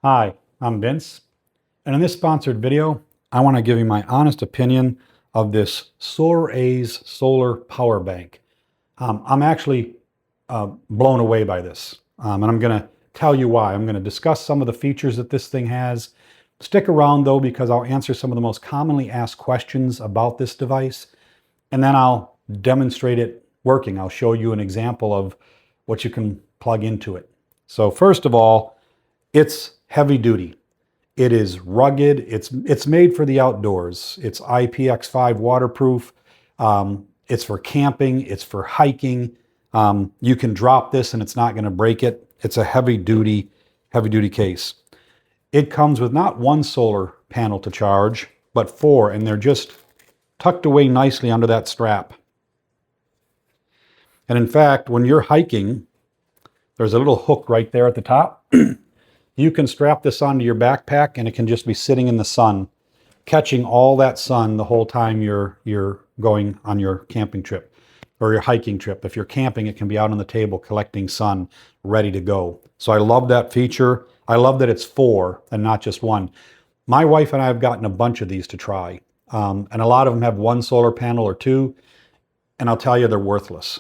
Hi, I'm Vince, and in this sponsored video, I want to give you my honest opinion of this SOARAISE solar power bank. I'm actually blown away by this, and I'm going to tell you why. I'm going to discuss some of the features that this thing has. Stick around though, because I'll answer some of the most commonly asked questions about this device, and then I'll demonstrate it working. I'll show you an example of what you can plug into it. So first of all, it's heavy duty. It is rugged. It's made for the outdoors. It's IPX5 waterproof. It's for camping. It's for hiking. You can drop this and it's not going to break it. It's a heavy duty case. It comes with not one solar panel to charge, but four, and they're just tucked away nicely under that strap. And in fact, when you're hiking, there's a little hook right there at the top. You can strap this onto your backpack and it can just be sitting in the sun, catching all that sun the whole time you're going on your camping trip or your hiking trip. If you're camping, it can be out on the table collecting sun, ready to go. So I love that feature. I love that it's four and not just one. My wife and I have gotten a bunch of these to try, and a lot of them have one solar panel or two, and I'll tell you they're worthless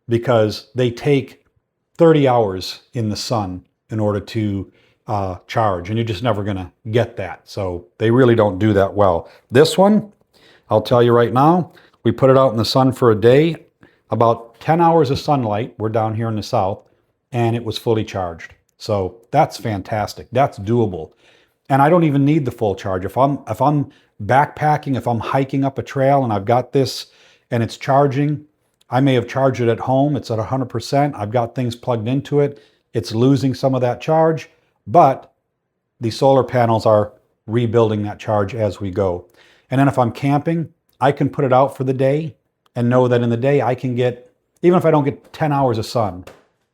because they take 30 hours in the sun in order to charge, and you're just never going to get that. So they really don't do that well. This one, I'll tell you right now, we put it out in the sun for a day, about 10 hours of sunlight. We're down here in the south, and it was fully charged. So that's fantastic. That's doable. And I don't even need the full charge. If I'm backpacking, if I'm hiking up a trail and I've got this and it's charging, I may have charged it at home. It's at 100%. I've got things plugged into it. It's losing some of that charge, but the solar panels are rebuilding that charge as we go. And then if I'm camping, I can put it out for the day and know that in the day I can get, even if I don't get 10 hours of sun,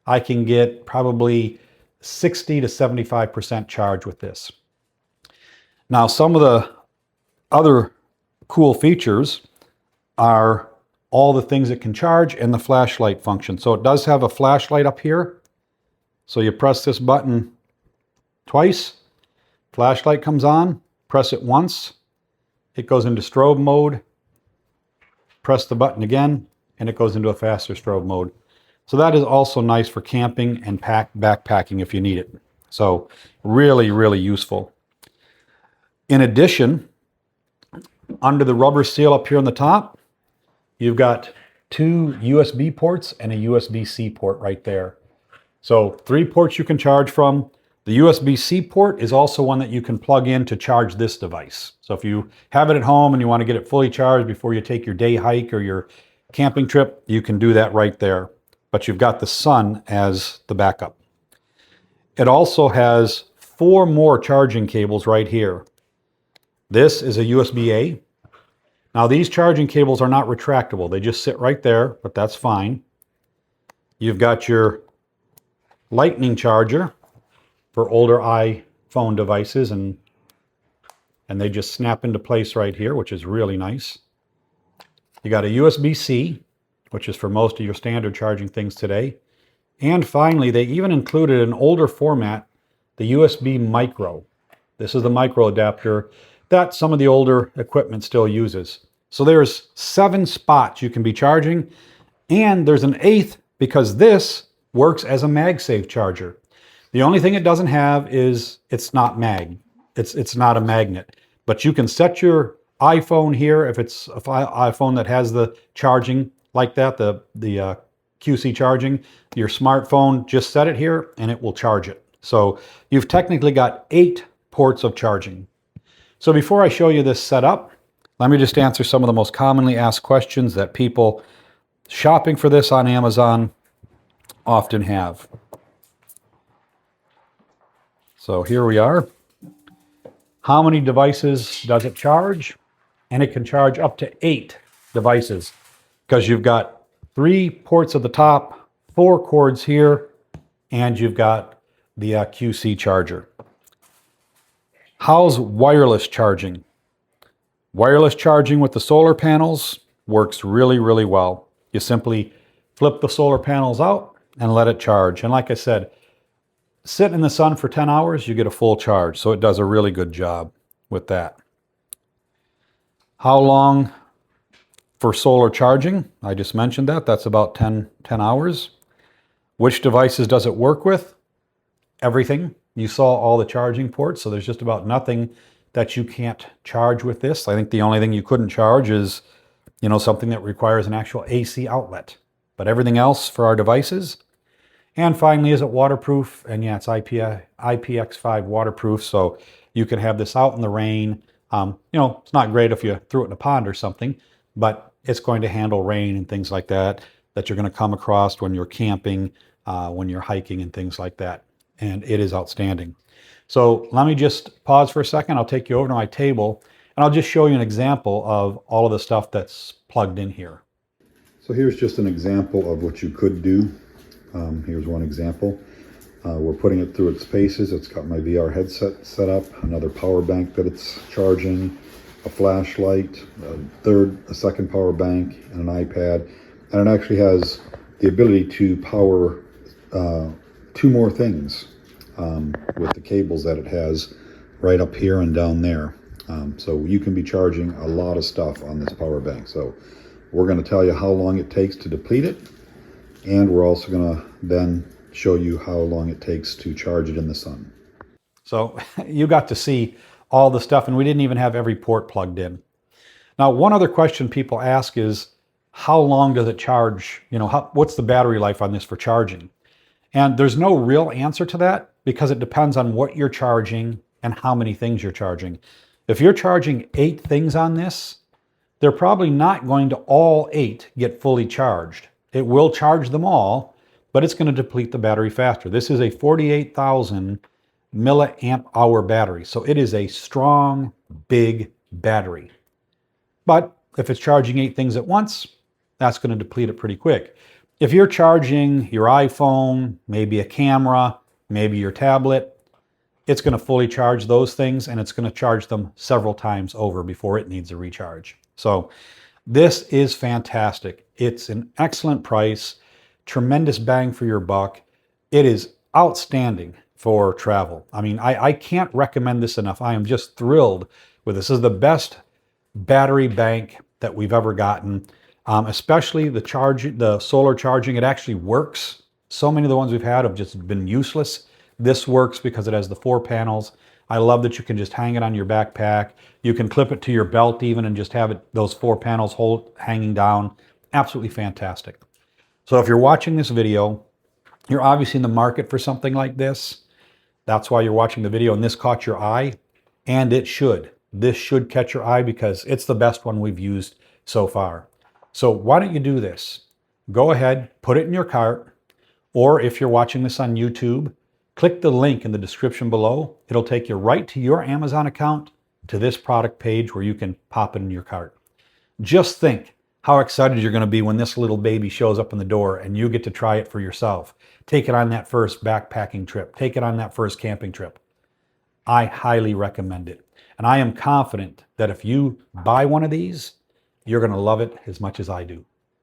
I can get probably 60 to 75% charge with this. Now, some of the other cool features are all the things it can charge and the flashlight function. So it does have a flashlight up here. So you press this button twice, flashlight comes on, press it once, it goes into strobe mode, press the button again, and it goes into a faster strobe mode. So that is also nice for camping and backpacking if you need it. So really, really useful. In addition, under the rubber seal up here on the top, you've got two USB ports and a USB-C port right there. So 3 ports you can charge from. The USB-C port is also one that you can plug in to charge this device. So if you have it at home and you want to get it fully charged before you take your day hike or your camping trip, you can do that right there. But you've got the sun as the backup. It also has 4 more charging cables right here. This is a USB-A. Now these charging cables are not retractable. They just sit right there, but that's fine. You've got your lightning charger for older iPhone devices, and they just snap into place right here, which is really nice. You got a USB-C, which is for most of your standard charging things today. And finally, they even included an older format, the USB micro. This is the micro adapter that some of the older equipment still uses. So there's 7 spots you can be charging, and there's an 8th because this works as a MagSafe charger. The only thing it doesn't have is it's not it's not a magnet. But you can set your iPhone here, if it's an iPhone that has the charging like that, the QC charging, your smartphone, just set it here and it will charge it. So you've technically got 8 ports of charging. So before I show you this setup, let me just answer some of the most commonly asked questions that people shopping for this on Amazon often have. So here we are. How many devices does it charge? And it can charge up to 8 devices because you've got 3 ports at the top, 4 cords here, and you've got the QC charger. How's wireless charging? Wireless charging with the solar panels works really, really well. You simply flip the solar panels out and let it charge. And like I said, sit in the sun for 10 hours, you get a full charge. So it does a really good job with that. How long for solar charging? I just mentioned that. That's about 10 hours. Which devices does it work with? Everything. You saw all the charging ports, so there's just about nothing that you can't charge with this. I think the only thing you couldn't charge is, something that requires an actual AC outlet. But everything else for our devices. And finally, is it waterproof? And yeah, it's IPX5 waterproof, so you can have this out in the rain. It's not great if you threw it in a pond or something, but it's going to handle rain and things like that you're going to come across when you're camping, when you're hiking and things like that. And it is outstanding. So let me just pause for a second. I'll take you over to my table and I'll just show you an example of all of the stuff that's plugged in here. So here's just an example of what you could do. Here's one example. We're putting it through its paces. It's got my VR headset set up, another power bank that it's charging, a flashlight, a second power bank, and an iPad. And it actually has the ability to power 2 more things with the cables that it has right up here and down there. So you can be charging a lot of stuff on this power bank. So we're going to tell you how long it takes to deplete it. And we're also going to then show you how long it takes to charge it in the sun. So you got to see all the stuff, and we didn't even have every port plugged in. Now, one other question people ask is, how long does it charge? What's the battery life on this for charging? And there's no real answer to that because it depends on what you're charging and how many things you're charging. If you're charging 8 things on this, they're probably not going to all 8 get fully charged. It will charge them all, but it's going to deplete the battery faster. This is a 48,000 milliamp hour battery. So it is a strong, big battery. But if it's charging 8 things at once, that's going to deplete it pretty quick. If you're charging your iPhone, maybe a camera, maybe your tablet, it's going to fully charge those things, and it's going to charge them several times over before it needs a recharge. So this is fantastic. It's an excellent price, tremendous bang for your buck. It is outstanding for travel. I mean, I can't recommend this enough. I am just thrilled with this. This is the best battery bank that we've ever gotten, especially the solar charging. It actually works. So many of the ones we've had have just been useless. This works because it has the 4 panels. I love that you can just hang it on your backpack. You can clip it to your belt even and just have those 4 panels hanging down. Absolutely fantastic. So if you're watching this video, you're obviously in the market for something like this. That's why you're watching the video, and this caught your eye, and it should. This should catch your eye because it's the best one we've used so far. So why don't you do this? Go ahead, put it in your cart, or if you're watching this on YouTube, click the link in the description below. It'll take you right to your Amazon account, to this product page where you can pop it in your cart. Just think how excited you're going to be when this little baby shows up in the door and you get to try it for yourself. Take it on that first backpacking trip. Take it on that first camping trip. I highly recommend it. And I am confident that if you buy one of these, you're going to love it as much as I do.